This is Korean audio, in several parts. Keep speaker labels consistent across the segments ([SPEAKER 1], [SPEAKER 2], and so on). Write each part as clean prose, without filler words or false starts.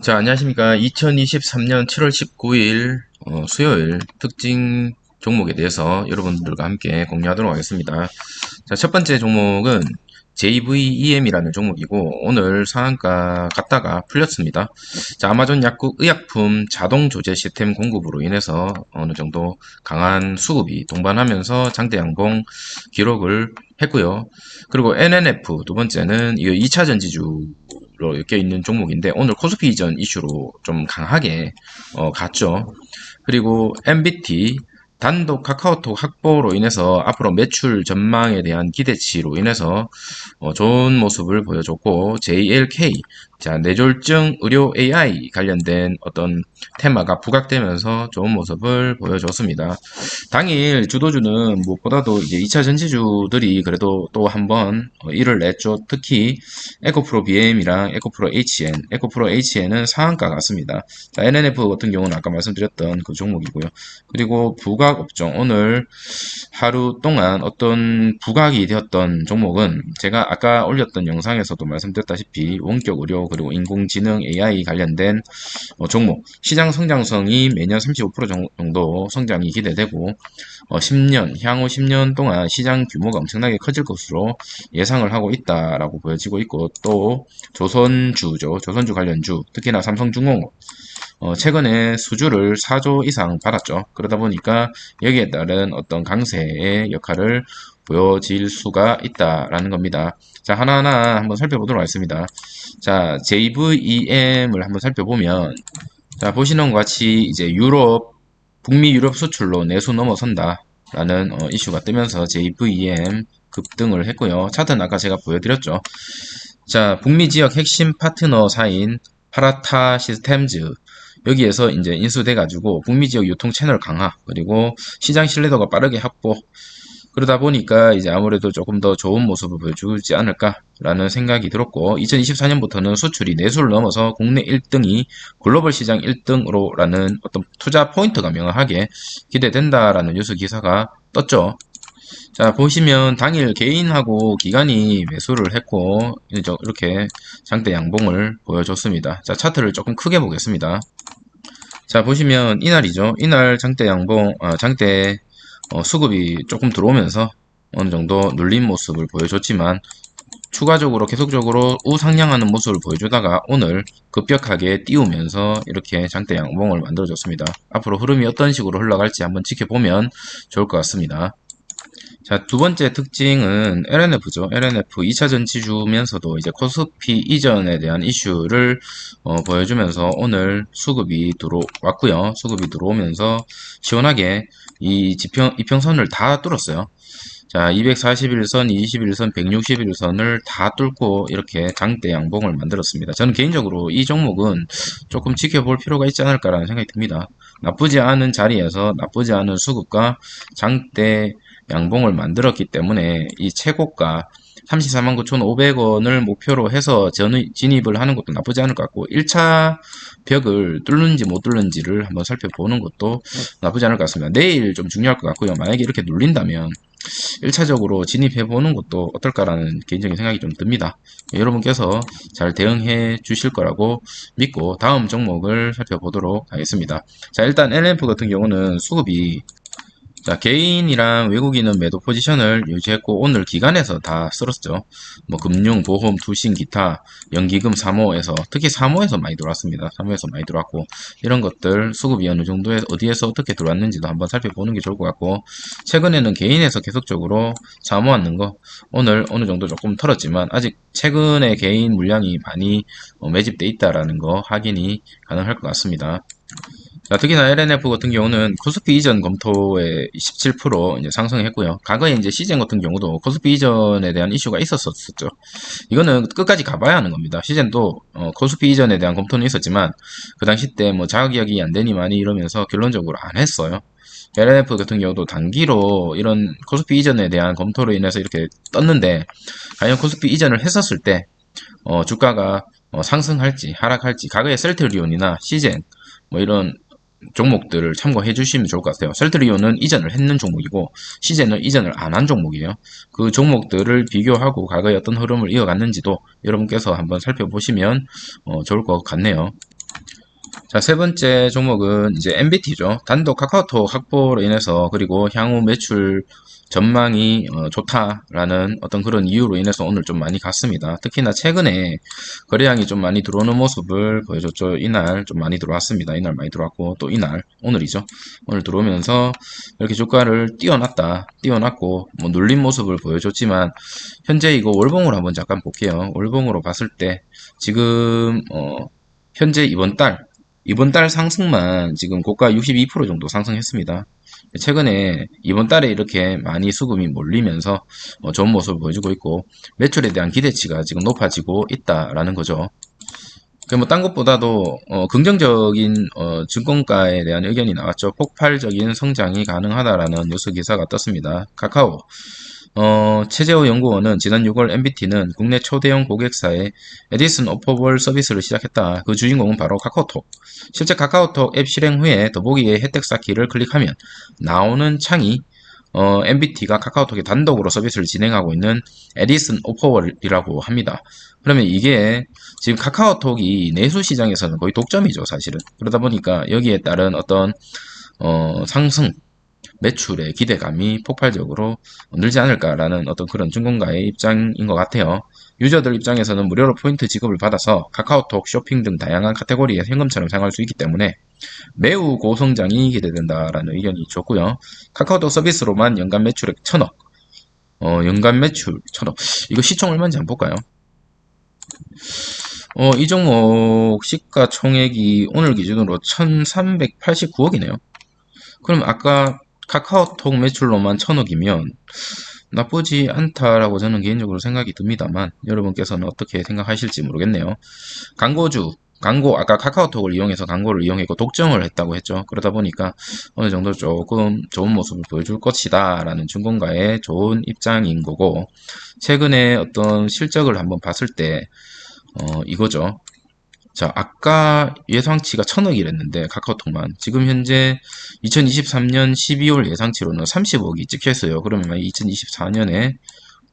[SPEAKER 1] 자, 안녕하십니까. 2023년 7월 19일 수요일 특징 종목에 대해서 여러분들과 함께 공유하도록 하겠습니다. 자, 첫 번째 종목은 JVEM이라는 종목이고 오늘 상한가 갔다가 풀렸습니다. 자, 아마존 약국 의약품 자동 조제 시스템 공급으로 인해서 어느 정도 강한 수급이 동반하면서 장대 양봉 기록을 했고요. 그리고 NNF 두 번째는 이 2차 전지주로 엮여 있는 종목인데 오늘 코스피 이전 이슈로 좀 강하게 갔죠. 그리고 MBT 단독 카카오톡 확보로 인해서 앞으로 매출 전망에 대한 기대치로 인해서 좋은 모습을 보여줬고, JLK, 자, 뇌졸중 의료 AI 관련된 어떤 테마가 부각되면서 좋은 모습을 보여줬습니다. 당일 주도주는 무엇보다도 이제 2차 전지주들이 그래도 또 한번 일을 냈죠. 특히 에코프로 BM이랑 에코프로 HN, 에코프로 HN은 상한가 같습니다. 자, NNF 같은 경우는 아까 말씀드렸던 그 종목이고요. 그리고 부각 업종, 오늘 하루 동안 어떤 부각이 되었던 종목은 제가 아까 올렸던 영상에서도 말씀드렸다시피 원격 의료 그리고 인공지능 AI 관련된 종목, 시장 성장성이 매년 35% 정도 성장이 기대되고 10년, 향후 10년 동안 시장 규모가 엄청나게 커질 것으로 예상을 하고 있다라고 보여지고 있고, 또 조선주죠. 조선주 관련주, 특히나 삼성중공업 최근에 수주를 4조 이상 받았죠. 그러다 보니까 여기에 따른 어떤 강세의 역할을 보여질 수가 있다라는 겁니다. 자, 하나하나 한번 살펴보도록 하겠습니다. 자, JVEM을 한번 살펴보면, 자, 보시는 것 같이 이제 북미 유럽 수출로 내수 넘어선다 라는 이슈가 뜨면서 JVEM 급등을 했고요. 차트는 아까 제가 보여드렸죠. 자, 북미 지역 핵심 파트너사인 파라타 시스템즈, 여기에서 이제 인수돼가지고 북미 지역 유통 채널 강화, 그리고 시장 신뢰도가 빠르게 확보, 그러다 보니까 이제 아무래도 조금 더 좋은 모습을 보여주지 않을까라는 생각이 들었고, 2024년부터는 수출이 내수를 넘어서 국내 1등이 글로벌 시장 1등으로라는 어떤 투자 포인트가 명확하게 기대된다라는 뉴스 기사가 떴죠. 자, 보시면 당일 개인하고 기관이 매수를 했고 이렇게 장대 양봉을 보여줬습니다. 자, 차트를 조금 크게 보겠습니다. 자, 보시면 이날이죠. 이날 장대 양봉, 장대 수급이 조금 들어오면서 어느 정도 눌린 모습을 보여줬지만 추가적으로 계속적으로 우상향하는 모습을 보여주다가 오늘 급격하게 띄우면서 이렇게 장대 양봉을 만들어줬습니다. 앞으로 흐름이 어떤 식으로 흘러갈지 한번 지켜보면 좋을 것 같습니다. 자, 두 번째 특징은 LNF죠. LNF 2차 전지주면서도 이제 코스피 이전에 대한 이슈를 보여주면서 오늘 수급이 들어왔고요. 수급이 들어오면서 시원하게 이 이평선을 다 뚫었어요. 자, 241선, 21선, 161선을 다 뚫고 이렇게 장대 양봉을 만들었습니다. 저는 개인적으로 이 종목은 조금 지켜볼 필요가 있지 않을까라는 생각이 듭니다. 나쁘지 않은 자리에서 나쁘지 않은 수급과 장대 양봉을 만들었기 때문에 이 최고가 349,500원을 목표로 해서 진입을 하는 것도 나쁘지 않을 것 같고, 1차 벽을 뚫는지 못 뚫는지를 한번 살펴보는 것도 나쁘지 않을 것 같습니다. 내일 좀 중요할 것 같고요. 만약에 이렇게 눌린다면 1차적으로 진입해보는 것도 어떨까라는 개인적인 생각이 좀 듭니다. 여러분께서 잘 대응해 주실 거라고 믿고 다음 종목을 살펴보도록 하겠습니다. 자, 일단 LNF 같은 경우는 수급이, 자, 개인이랑 외국인은 매도 포지션을 유지했고 오늘 기관에서 다 쓸었죠. 뭐 금융, 보험, 투신, 기타, 연기금, 사모에서, 특히 사모에서 많이 들어왔습니다. 사모에서 많이 들어왔고, 이런 것들 수급이 어느 정도에 어디에서 어떻게 들어왔는지도 한번 살펴보는 게 좋을 것 같고, 최근에는 개인에서 계속적으로 사모하는 거 오늘 어느 정도 조금 털었지만 아직 최근에 개인 물량이 많이 매집돼 있다라는 거 확인이 가능할 것 같습니다. 자, 특히나 LNF 같은 경우는 코스피 이전 검토에 17% 이제 상승했고요. 과거에 이제 시젠 같은 경우도 코스피 이전에 대한 이슈가 있었었죠. 이거는 끝까지 가봐야 하는 겁니다. 시젠도 코스피 이전에 대한 검토는 있었지만 그 당시 때 뭐 자기약이 안 되니 많이 이러면서 결론적으로 안 했어요. LNF 같은 경우도 단기로 이런 코스피 이전에 대한 검토로 인해서 이렇게 떴는데, 과연 코스피 이전을 했었을 때 주가가 상승할지 하락할지, 과거의 셀트리온이나 시젠 뭐 이런 종목들을 참고해 주시면 좋을 것 같아요. 셀트리온은 이전을 했는 종목이고 시젠은 이전을 안 한 종목이에요. 그 종목들을 비교하고 과거에 어떤 흐름을 이어갔는지도 여러분께서 한번 살펴보시면 좋을 것 같네요. 자, 세 번째 종목은 이제 MBT죠. 단독 카카오톡 확보로 인해서 그리고 향후 매출 전망이 좋다라는 어떤 그런 이유로 인해서 오늘 좀 많이 갔습니다. 특히나 최근에 거래량이 좀 많이 들어오는 모습을 보여줬죠. 이날 좀 많이 들어왔습니다. 이날 많이 들어왔고 또 이날 오늘이죠. 오늘 들어오면서 이렇게 주가를 띄워놨고 뭐 눌린 모습을 보여줬지만 현재 이거 월봉으로 한번 잠깐 볼게요. 월봉으로 봤을 때 지금 현재 이번 달 상승만 지금 고가 62% 정도 상승했습니다. 최근에 이번 달에 이렇게 많이 수급이 몰리면서 좋은 모습을 보여주고 있고 매출에 대한 기대치가 지금 높아지고 있다라는 거죠. 딴 것보다도 긍정적인 증권가에 대한 의견이 나왔죠. 폭발적인 성장이 가능하다라는 뉴스 기사가 떴습니다. 카카오 최재호 연구원은 지난 6월 MBT는 국내 초대형 고객사의 에디슨 오퍼볼 서비스를 시작했다. 그 주인공은 바로 카카오톡. 실제 카카오톡 앱 실행 후에 더보기의 혜택 쌓기를 클릭하면 나오는 창이 MBT가 카카오톡에 단독으로 서비스를 진행하고 있는 에디슨 오퍼월이라고 합니다. 그러면 이게 지금 카카오톡이 내수 시장에서는 거의 독점이죠, 사실은. 그러다 보니까 여기에 따른 어떤 상승, 매출의 기대감이 폭발적으로 늘지 않을까라는 어떤 그런 증권가의 입장인 것 같아요. 유저들 입장에서는 무료로 포인트 지급을 받아서 카카오톡, 쇼핑 등 다양한 카테고리에 현금처럼 사용할 수 있기 때문에 매우 고성장이 기대된다라는 의견이 있었고요. 카카오톡 서비스로만 연간 매출액 1000억, 연간 매출 1000억. 이거 시총 얼마인지 한번 볼까요? 이 종목 시가총액이 오늘 기준으로 1389억이네요. 그럼 아까 카카오톡 매출로만 1000억이면 나쁘지 않다라고 저는 개인적으로 생각이 듭니다만 여러분께서는 어떻게 생각하실지 모르겠네요. 아까 카카오톡을 이용해서 광고를 이용했고 독점을 했다고 했죠. 그러다 보니까 어느 정도 조금 좋은 모습을 보여줄 것이다 라는 증권가의 좋은 입장인 거고, 최근에 어떤 실적을 한번 봤을 때 이거죠. 자, 아까 예상치가 1000억이랬는데 카카오톡만 지금 현재 2023년 12월 예상치로는 30억이 찍혔어요. 그러면 2024년에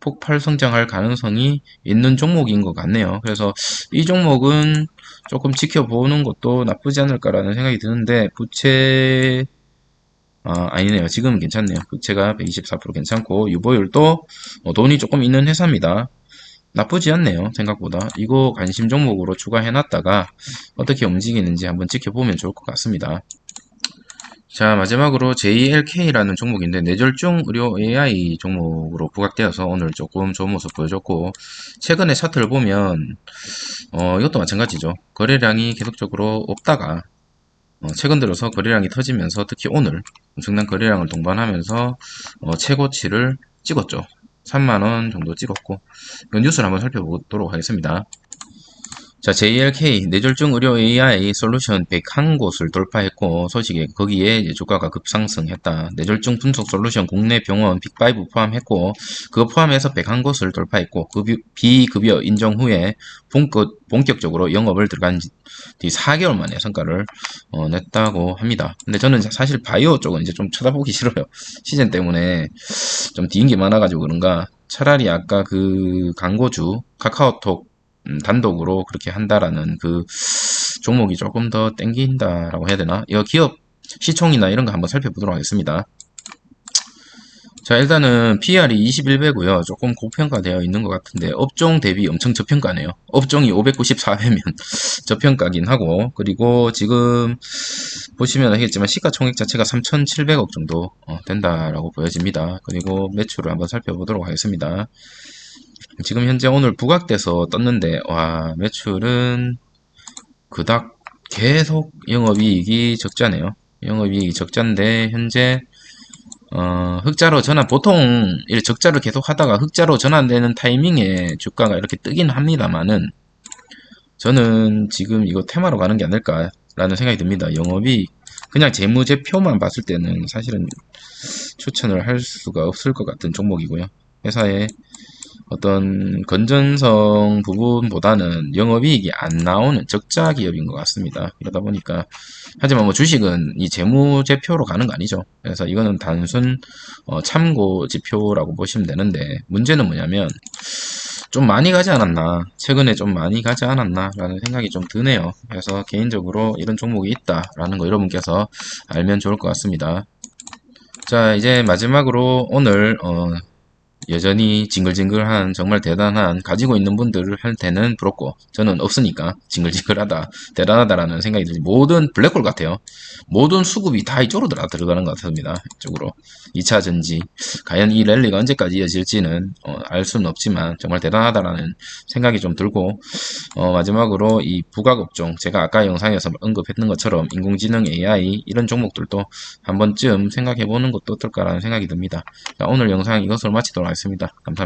[SPEAKER 1] 폭발 성장할 가능성이 있는 종목인 것 같네요. 그래서 이 종목은 조금 지켜보는 것도 나쁘지 않을까라는 생각이 드는데 아니네요. 지금은 괜찮네요. 부채가 124% 괜찮고 유보율도 돈이 조금 있는 회사입니다. 나쁘지 않네요. 생각보다. 이거 관심 종목으로 추가해놨다가 어떻게 움직이는지 한번 지켜보면 좋을 것 같습니다. 자, 마지막으로 JLK라는 종목인데 뇌졸중 의료 AI 종목으로 부각되어서 오늘 조금 좋은 모습 보여줬고, 최근에 차트를 보면 이것도 마찬가지죠. 거래량이 계속적으로 없다가 최근 들어서 거래량이 터지면서 특히 오늘 엄청난 거래량을 동반하면서 최고치를 찍었죠. 3만원 정도 찍었고, 이 뉴스를 한번 살펴보도록 하겠습니다. 자, JLK 뇌졸중 의료 AI 솔루션 101곳을 돌파했고, 소식에 거기에 이제 주가가 급상승했다. 뇌졸중 분석 솔루션 국내 병원 빅5 포함했고, 그거 포함해서 101곳을 돌파했고, 비급여 인정 후에 본격적으로 영업을 들어간 뒤 4개월 만에 성과를 냈다고 합니다. 근데 저는 사실 바이오 쪽은 이제 좀 쳐다보기 싫어요. 시즌 때문에 좀 뒤인 게 많아가지고 그런가. 차라리 아까 그 광고주 카카오톡 단독으로 그렇게 한다라는 그 종목이 조금 더 땡긴다라고 해야 되나? 이거 기업 시총이나 이런 거 한번 살펴보도록 하겠습니다. 자, 일단은 PR이 21배고요. 조금 고평가되어 있는 것 같은데 업종 대비 엄청 저평가네요. 업종이 594배면 저평가긴 하고, 그리고 지금 보시면 알겠지만 시가총액 자체가 3,700억 정도 된다라고 보여집니다. 그리고 매출을 한번 살펴보도록 하겠습니다. 지금 현재 오늘 부각돼서 떴는데, 와, 매출은 그닥 계속 영업이익이 적자네요. 영업이익이 적자인데 현재 흑자로 전환, 보통 적자를 계속 하다가 흑자로 전환되는 타이밍에 주가가 이렇게 뜨긴 합니다만은, 저는 지금 이거 테마로 가는 게 아닐까라는 생각이 듭니다. 영업이 그냥 재무제표만 봤을 때는 사실은 추천을 할 수가 없을 것 같은 종목이고요. 회사의 어떤 건전성 부분보다는 영업이익이 안 나오는 적자 기업인 것 같습니다. 그러다 보니까, 하지만 뭐 주식은 이 재무제표로 가는 거 아니죠. 그래서 이거는 단순 참고 지표라고 보시면 되는데, 문제는 뭐냐면 좀 많이 가지 않았나, 최근에 좀 많이 가지 않았나 라는 생각이 좀 드네요. 그래서 개인적으로 이런 종목이 있다 라는 거 여러분께서 알면 좋을 것 같습니다. 자, 이제 마지막으로 오늘 여전히 징글징글한 정말 대단한 가지고 있는 분들한테는 부럽고 저는 없으니까 징글징글하다 대단하다라는 생각이 들지. 모든 블랙홀 같아요. 모든 수급이 다 이쪽으로 들어가는 것 같습니다. 이쪽으로 2차 전지. 과연 이 랠리가 언제까지 이어질지는 알 수는 없지만 정말 대단하다라는 생각이 좀 들고, 마지막으로 이 부가업종, 제가 아까 영상에서 언급했던 것처럼 인공지능 AI 이런 종목들도 한 번쯤 생각해 보는 것도 어떨까라는 생각이 듭니다. 자, 오늘 영상 이것으로 마치도록 하겠습니다. 감사합니다.